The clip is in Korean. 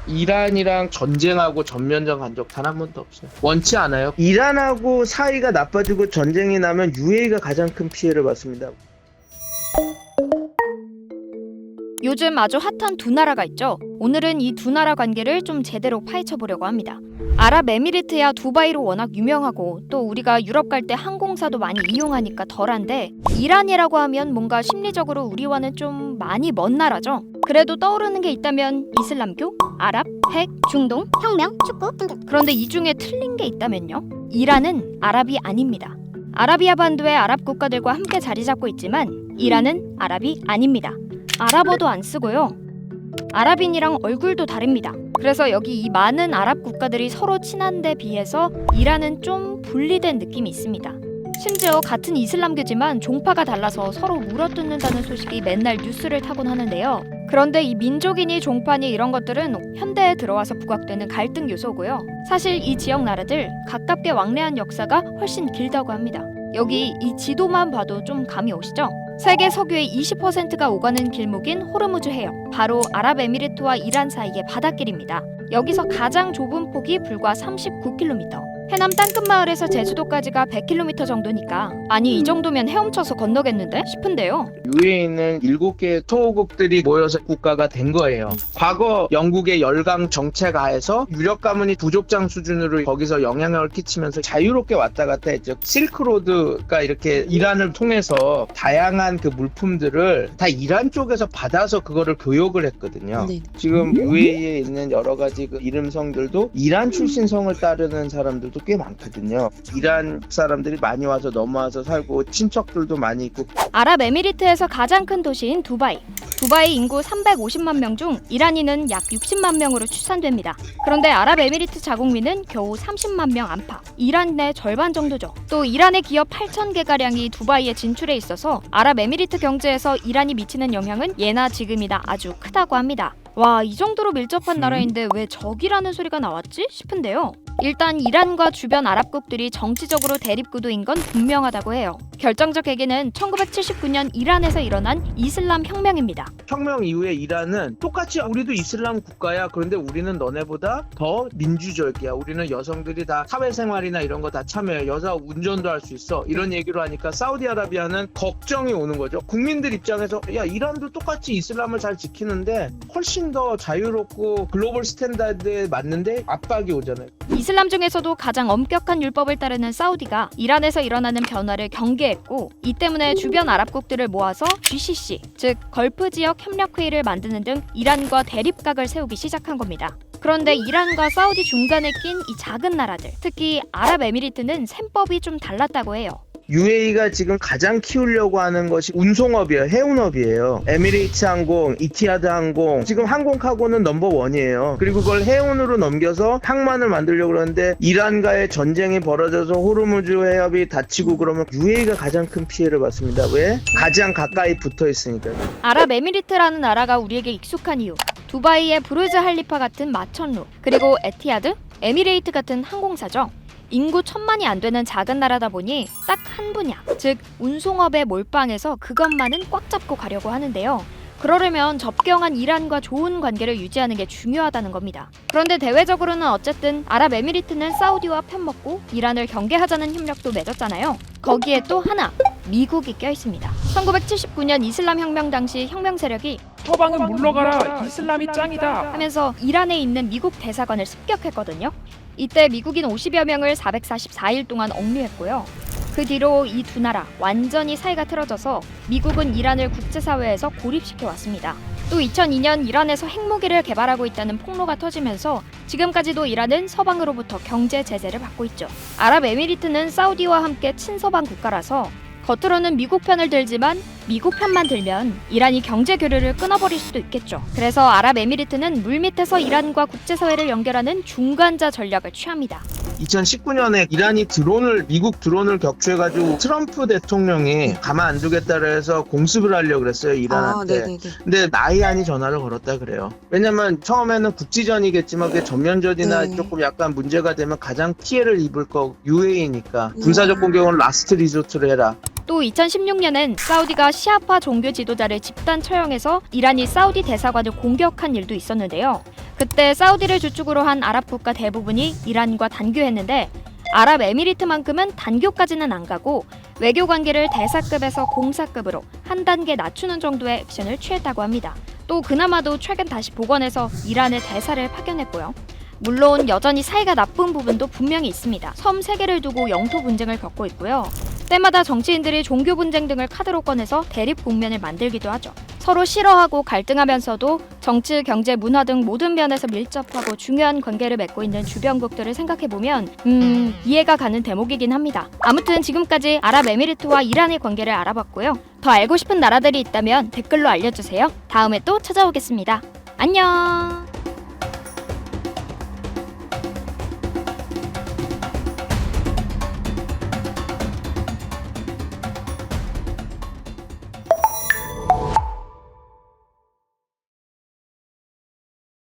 이란이랑 전쟁하고 전면전 간 적 단 한 번도 없어요. 원치 않아요. 이란하고 사이가 나빠지고 전쟁이 나면 UAE가 가장 큰 피해를 받습니다. 요즘 아주 핫한 두 나라가 있죠. 오늘은 이 두 나라 관계를 좀 제대로 파헤쳐 보려고 합니다. 아랍에미리트야 두바이로 워낙 유명하고 또 우리가 유럽 갈 때 항공사도 많이 이용하니까 덜한데 이란이라고 하면 뭔가 심리적으로 우리와는 좀 많이 먼 나라죠. 그래도 떠오르는 게 있다면 이슬람교, 아랍, 핵, 중동, 혁명, 축구 등등. 그런데 이 중에 틀린 게 있다면요. 이란은 아랍이 아닙니다. 아라비아 반도의 아랍 국가들과 함께 자리 잡고 있지만 이란은 아랍이 아닙니다. 아랍어도 안 쓰고요. 아랍인이랑 얼굴도 다릅니다. 그래서 여기 이 많은 아랍 국가들이 서로 친한데 비해서 이란은 좀 분리된 느낌이 있습니다. 심지어 같은 이슬람교지만 종파가 달라서 서로 물어뜯는다는 소식이 맨날 뉴스를 타곤 하는데요. 그런데 이 민족이니 종파니 이런 것들은 현대에 들어와서 부각되는 갈등 요소고요. 사실 이 지역 나라들 가깝게 왕래한 역사가 훨씬 길다고 합니다. 여기 이 지도만 봐도 좀 감이 오시죠? 세계 석유의 20%가 오가는 길목인 호르무즈 해협, 바로 아랍에미리트와 이란 사이의 바닷길입니다. 여기서 가장 좁은 폭이 불과 39km. 해남 땅끝마을에서 제주도까지가 100km 정도니까 아니 이 정도면 헤엄쳐서 건너겠는데 싶은데요. UAE는 7개의 토호국들이 모여서 국가가 된 거예요. 과거 영국의 열강 정책 하에서 유력 가문이 부족장 수준으로 거기서 영향력을 끼치면서 자유롭게 왔다 갔다 했죠. 실크로드가 이렇게 이란을 통해서 다양한 그 물품들을 다 이란 쪽에서 받아서 그거를 교역을 했거든요. 네. 지금 UAE에 있는 여러 가지 그 이름성들도 이란 출신 성을 따르는 사람들도 꽤 많거든요. 이란 사람들이 많이 와서 넘어와서 살고 친척들도 많이 있고. 아랍에미리트에서 가장 큰 도시인 두바이. 두바이 인구 350만 명 중 이란인은 약 60만 명으로 추산됩니다. 그런데 아랍에미리트 자국민은 겨우 30만 명 안팎. 이란의 절반 정도죠. 또 이란의 기업 8,000개가량이 두바이에 진출해 있어서 아랍에미리트 경제에서 이란이 미치는 영향은 예나 지금이나 아주 크다고 합니다. 와, 이 정도로 밀접한 나라인데 왜 적이라는 소리가 나왔지 싶은데요. 일단 이란과 주변 아랍국들이 정치적으로 대립구도인 건 분명하다고 해요. 결정적 계기는 1979년 이란에서 일어난 이슬람 혁명입니다. 혁명 이후에 이란은 똑같이 우리도 이슬람 국가야. 그런데 우리는 너네보다 더 민주적이야. 우리는 여성들이 다 사회생활이나 이런 거 다 참여해. 여자 운전도 할 수 있어. 이런 얘기로 하니까 사우디아라비아는 걱정이 오는 거죠. 국민들 입장에서 야, 이란도 똑같이 이슬람을 잘 지키는데 훨씬 더 자유롭고 글로벌 스탠다드에 맞는데 압박이 오잖아요. 이슬람 중에서도 가장 엄격한 율법을 따르는 사우디가 이란에서 일어나는 변화를 경계했고 이 때문에 주변 아랍국들을 모아서 GCC, 즉 걸프 지역 협력회의를 만드는 등 이란과 대립각을 세우기 시작한 겁니다. 그런데 이란과 사우디 중간에 낀 이 작은 나라들, 특히 아랍에미리트는 셈법이 좀 달랐다고 해요. UAE가 지금 가장 키우려고 하는 것이 운송업이에요. 해운업이에요. 에미레이츠 항공, 이티하드 항공, 지금 항공카고는 넘버원이에요. 그리고 그걸 해운으로 넘겨서 항만을 만들려고 그러는데 이란과의 전쟁이 벌어져서 호르무즈 해협이 닫히고 그러면 UAE가 가장 큰 피해를 받습니다. 왜? 가장 가까이 붙어 있으니까요. 아랍에미리트라는 나라가 우리에게 익숙한 이유, 두바이의 부르즈 할리파 같은 마천루, 그리고 에티하드, 에미레이트 같은 항공사죠. 인구 1000만이 안 되는 작은 나라다 보니 딱 한 분야, 즉 운송업의 몰빵에서 그것만은 꽉 잡고 가려고 하는데요. 그러려면 접경한 이란과 좋은 관계를 유지하는 게 중요하다는 겁니다. 그런데 대외적으로는 어쨌든 아랍에미리트는 사우디와 편먹고 이란을 경계하자는 협력도 맺었잖아요. 거기에 또 하나, 미국이 껴있습니다. 1979년 이슬람 혁명 당시 혁명 세력이 서방은 물러가라, 이슬람이 짱이다 하면서 이란에 있는 미국 대사관을 습격했거든요. 이때 미국인 50여 명을 444일 동안 억류했고요. 그 뒤로 이 두 나라 완전히 사이가 틀어져서 미국은 이란을 국제사회에서 고립시켜 왔습니다. 또 2002년 이란에서 핵무기를 개발하고 있다는 폭로가 터지면서 지금까지도 이란은 서방으로부터 경제 제재를 받고 있죠. 아랍에미리트는 사우디와 함께 친서방 국가라서 겉으로는 미국 편을 들지만 미국 편만 들면 이란이 경제 교류를 끊어버릴 수도 있겠죠. 그래서 아랍에미리트는 물밑에서 이란과 국제사회를 연결하는 중간자 전략을 취합니다. 2019년에 이란이 미국 드론을 격추해가지고 트럼프 대통령이 가만 안 두겠다고 해서 공습을 하려고 그랬어요, 이란한테. 근데 나이안이 전화를 걸었다 그래요. 왜냐면 처음에는 국지전이겠지만 그게 전면전이나 조금 약간 문제가 되면 가장 피해를 입을 거 UAE니까 군사적 공격은 라스트 리조트로 해라. 또 2016년엔 사우디가 시아파 종교 지도자를 집단 처형해서 이란이 사우디 대사관을 공격한 일도 있었는데요. 그때 사우디를 주축으로 한 아랍 국가 대부분이 이란과 단교했는데 아랍에미리트만큼은 단교까지는 안 가고 외교 관계를 대사급에서 공사급으로 한 단계 낮추는 정도의 액션을 취했다고 합니다. 또 그나마도 최근 다시 복원해서 이란의 대사를 파견했고요. 물론 여전히 사이가 나쁜 부분도 분명히 있습니다. 섬 3개를 두고 영토 분쟁을 겪고 있고요. 때마다 정치인들이 종교 분쟁 등을 카드로 꺼내서 대립 국면을 만들기도 하죠. 서로 싫어하고 갈등하면서도 정치, 경제, 문화 등 모든 면에서 밀접하고 중요한 관계를 맺고 있는 주변국들을 생각해보면 이해가 가는 대목이긴 합니다. 아무튼 지금까지 아랍에미리트와 이란의 관계를 알아봤고요. 더 알고 싶은 나라들이 있다면 댓글로 알려주세요. 다음에 또 찾아오겠습니다. 안녕!